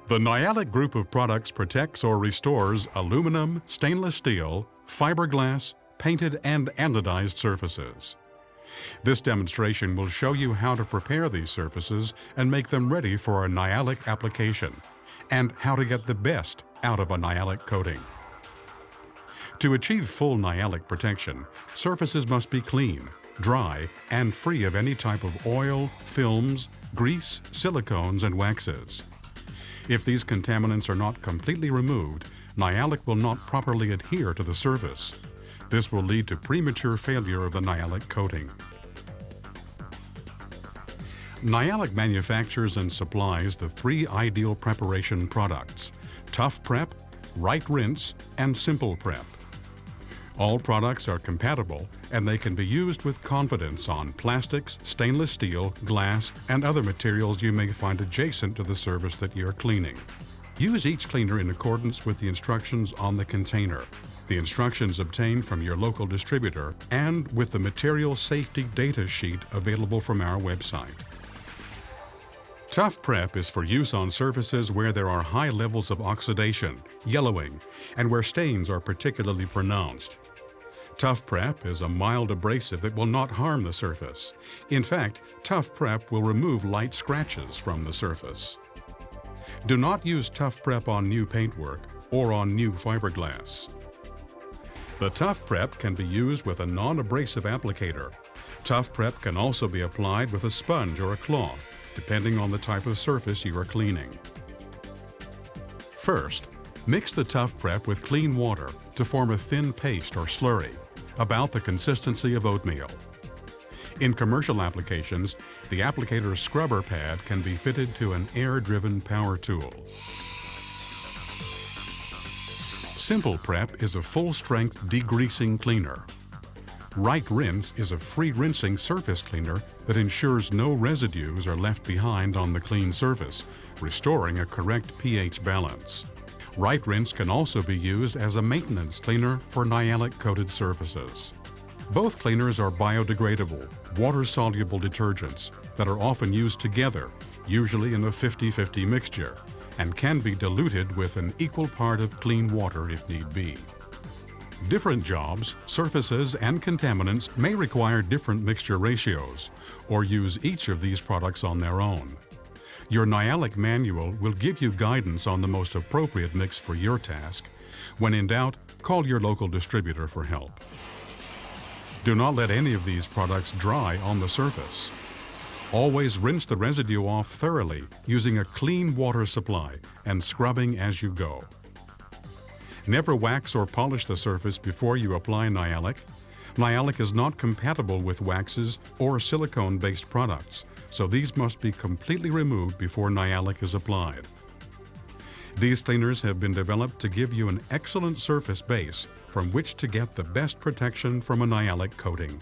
The Nyalic group of products protects or restores aluminum, stainless steel, fiberglass, painted and anodized surfaces. This demonstration will show you how to prepare these surfaces and make them ready for a Nyalic application, and how to get the best out of a Nyalic coating. To achieve full Nyalic protection, surfaces must be clean, dry, and free of any type of oil, films, grease, silicones, and waxes. If these contaminants are not completely removed, Nyalic will not properly adhere to the surface. This will lead to premature failure of the Nyalic coating. Nyalic manufactures and supplies the three ideal preparation products: Tough Prep, Right Rinse, and Simple Prep. All products are compatible and they can be used with confidence on plastics, stainless steel, glass, and other materials you may find adjacent to the surface that you're cleaning. Use each cleaner in accordance with the instructions on the container. The instructions obtained from your local distributor and with the material safety data sheet available from our website. Tough Prep is for use on surfaces where there are high levels of oxidation, yellowing, and where stains are particularly pronounced. Tough Prep is a mild abrasive that will not harm the surface. In fact, Tough Prep will remove light scratches from the surface. Do not use Tough Prep on new paintwork or on new fiberglass. The Tough Prep can be used with a non-abrasive applicator. Tough Prep can also be applied with a sponge or a cloth, depending on the type of surface you are cleaning. First, mix the Tough Prep with clean water to form a thin paste or slurry, about the consistency of oatmeal. In commercial applications, the applicator scrubber pad can be fitted to an air-driven power tool. Simple Prep is a full-strength degreasing cleaner. Right Rinse is a free rinsing surface cleaner that ensures no residues are left behind on the clean surface, restoring a correct pH balance. Right Rinse can also be used as a maintenance cleaner for Nyalic-coated surfaces. Both cleaners are biodegradable, water-soluble detergents that are often used together, usually in a 50-50 mixture, and can be diluted with an equal part of clean water if need be. Different jobs, surfaces, and contaminants may require different mixture ratios, or use each of these products on their own. Your Nyalic manual will give you guidance on the most appropriate mix for your task. When in doubt, call your local distributor for help. Do not let any of these products dry on the surface. Always rinse the residue off thoroughly using a clean water supply and scrubbing as you go. Never wax or polish the surface before you apply Nyalic. Nyalic is not compatible with waxes or silicone-based products, so these must be completely removed before Nyalic is applied. These cleaners have been developed to give you an excellent surface base from which to get the best protection from a Nyalic coating.